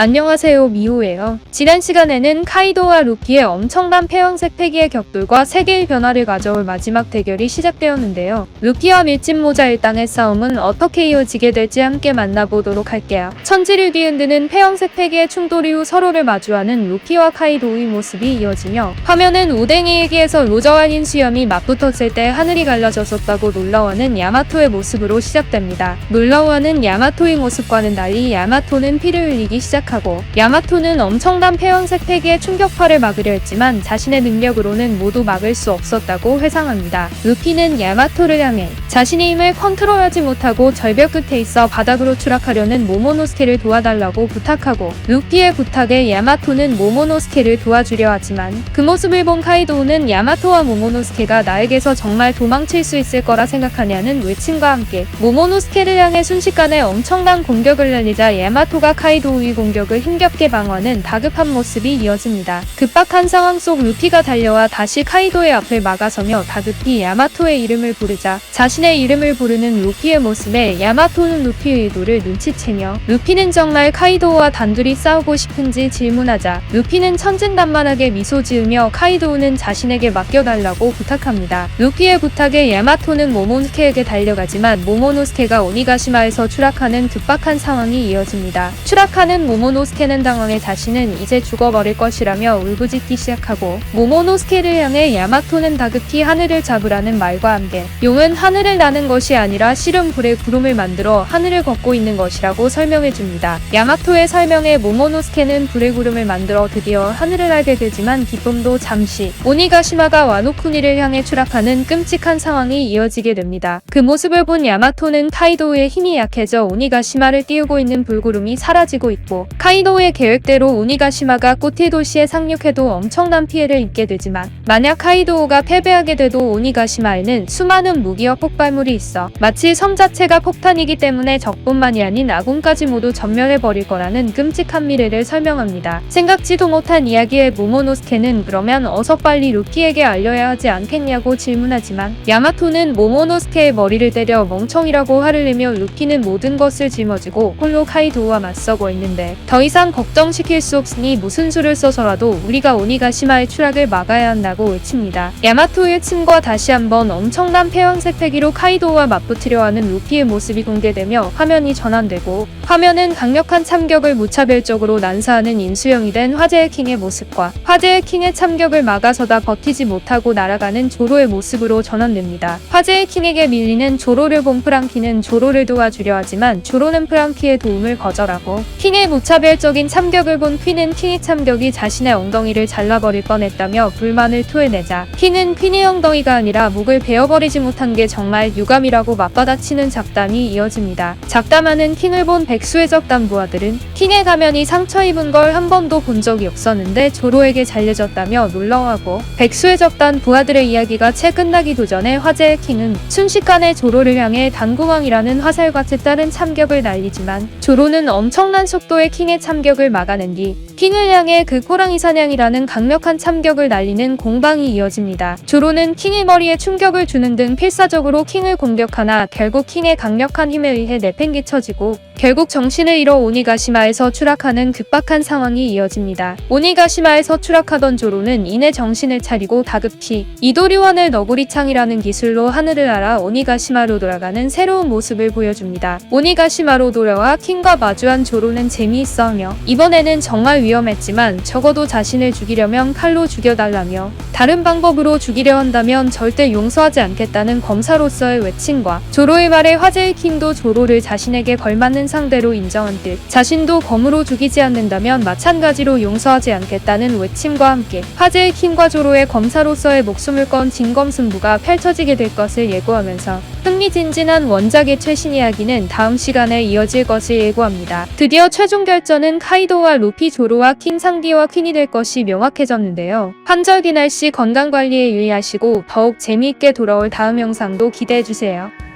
안녕하세요, 미호예요. 지난 시간에는 카이도와 루피의 엄청난 폐왕색 패기의 격돌과 세계의 변화를 가져올 마지막 대결이 시작되었는데요. 루피와 밀짚 모자 일당의 싸움은 어떻게 이어지게 될지 함께 만나보도록 할게요. 천지를 뒤흔드는 폐왕색 패기의 충돌 이후 서로를 마주하는 루피와 카이도의 모습이 이어지며 화면은 우댕이 얘기에서 로저와 흰수염이 맞붙었을 때 하늘이 갈라졌었다고 놀라워하는 야마토의 모습으로 시작됩니다. 놀라워하는 야마토의 모습과는 달리 야마토는 피를 흘리기 시작합니다. 야마토는 엄청난 폐왕색 패기의 충격파를 막으려 했지만 자신의 능력으로는 모두 막을 수 없었다고 회상합니다. 루피는 야마토를 향해 자신의 힘을 컨트롤하지 못하고 절벽 끝에 있어 바닥으로 추락하려는 모모노스케를 도와달라고 부탁하고 루피의 부탁에 야마토는 모모노스케를 도와주려 하지만 그 모습을 본 카이도우는 야마토와 모모노스케가 나에게서 정말 도망칠 수 있을 거라 생각하냐는 외침과 함께 모모노스케를 향해 순식간에 엄청난 공격을 날리자 야마토가 카이도우의 공격을 힘겹게 방어하는 다급한 모습이 이어집니다. 급박한 상황 속 루피가 달려와 다시 카이도의 앞을 막아서며 다급히 야마토의 이름을 부르자 자신의 이름을 부르는 루피의 모습에 야마토는 루피의 의도를 눈치채며 루피는 정말 카이도우와 단둘이 싸우고 싶은지 질문하자 루피는 천진난만하게 미소 지으며 카이도우는 자신에게 맡겨달라고 부탁합니다. 루피의 부탁에 야마토는 모모노스케에게 달려가지만 모모노스케가 오니가시마에서 추락하는 급박한 상황이 이어집니다. 추락하는 모모노스케는 당황해 자신은 이제 죽어버릴 것이라며 울부짖기 시작하고 모모노스케를 향해 야마토는 다급히 하늘을 잡으라는 말과 함께 용은 하늘을 나는 것이 아니라 실은 불의 구름을 만들어 하늘을 걷고 있는 것이라고 설명해줍니다. 야마토의 설명에 모모노스케는 불의 구름을 만들어 드디어 하늘을 알게 되지만 기쁨도 잠시 오니가시마가 와노쿠니를 향해 추락하는 끔찍한 상황이 이어지게 됩니다. 그 모습을 본 야마토는 카이도우의 힘이 약해져 오니가시마를 띄우고 있는 불구름이 사라지고 있고 카이도우의 계획대로 오니가시마가 꼬티 도시에 상륙해도 엄청난 피해를 입게 되지만 만약 카이도우가 패배하게 돼도 오니가시마에는 수많은 무기와 폭발물이 있어 마치 섬 자체가 폭탄이기 때문에 적뿐만이 아닌 아군까지 모두 전멸해버릴 거라는 끔찍한 미래를 설명합니다. 생각지도 못한 이야기에 모모노스케는 그러면 어서 빨리 루피에게 알려야 하지 않겠냐고 질문하지만 야마토는 모모노스케의 머리를 때려 멍청이라고 화를 내며 루피는 모든 것을 짊어지고 홀로 카이도우와 맞서고 있는데 더 이상 걱정시킬 수 없으니 무슨 수를 써서라도 우리가 오니가시마의 추락을 막아야 한다고 외칩니다. 야마토의 침과 다시 한번 엄청난 폐왕색 패기로 카이도우와 맞붙으려 하는 루피의 모습이 공개되며 화면이 전환되고 화면은 강력한 참격을 무차별적으로 난사하는 인수형이 된 화재의 킹의 모습과 화재의 킹의 참격을 막아서다 버티지 못하고 날아가는 조로의 모습으로 전환됩니다. 화재의 킹에게 밀리는 조로를 본 프랑키는 조로를 도와주려 하지만 조로는 프랑키의 도움을 거절하고 킹의 무차별적인 참격을 본 퀸은 킹의 참격이 자신의 엉덩이를 잘라버릴 뻔했다며 불만을 토해내자 퀸은 퀸의 엉덩이가 아니라 목을 베어버리지 못한 게 정말 유감이라고 맞받아치는 잡담이 이어집니다. 잡담하는 킹을 본 백수의 적단 부하들은 킹의 가면이 상처 입은 걸 한 번도 본 적이 없었는데 조로에게 잘려졌다며 놀라워하고 백수의 적단 부하들의 이야기가 채 끝나기도 전에 화재의 킹은 순식간에 조로를 향해 단궁왕이라는 화살과 색다른 참격을 날리지만 조로는 엄청난 속도의 킹의 참격을 막아낸 뒤 킹을 향해 그 호랑이 사냥이라는 강력한 참격을 날리는 공방이 이어집니다. 조로는 킹의 머리에 충격을 주는 등 필사적으로 킹을 공격하나 결국 킹의 강력한 힘에 의해 내팽개쳐지고 결국 정신을 잃어 오니가시마에서 추락하는 급박한 상황이 이어집니다. 오니가시마에서 추락하던 조로는 이내 정신을 차리고 다급히 이도류원을 너구리창이라는 기술로 하늘을 날아 오니가시마로 돌아가는 새로운 모습을 보여줍니다. 오니가시마로 돌아와 킹과 마주한 조로는 재미있어하며 이번에는 정말 위험했지만 적어도 자신을 죽이려면 칼로 죽여달라며 다른 방법으로 죽이려 한다면 절대 용서하지 않겠다는 검사로서의 외침과 조로의 말에 화재의 킹도 조로를 자신에게 걸맞는 상대로 인정한 듯 자신도 검으로 죽이지 않는다면 마찬가지로 용서하지 않겠다는 외침과 함께 화재의 킹과 조로의 검사로서의 목숨을 건 진검승부가 펼쳐지게 될 것을 예고하면서 흥미진진한 원작의 최신 이야기는 다음 시간에 이어질 것을 예고합니다. 드디어 최종 결전은 카이도와 루피, 조로와 킹 상디와 퀸이 될 것이 명확해졌는데요. 환절기 날씨 건강관리에 유의하시고 더욱 재미있게 돌아올 다음 영상도 기대해주세요.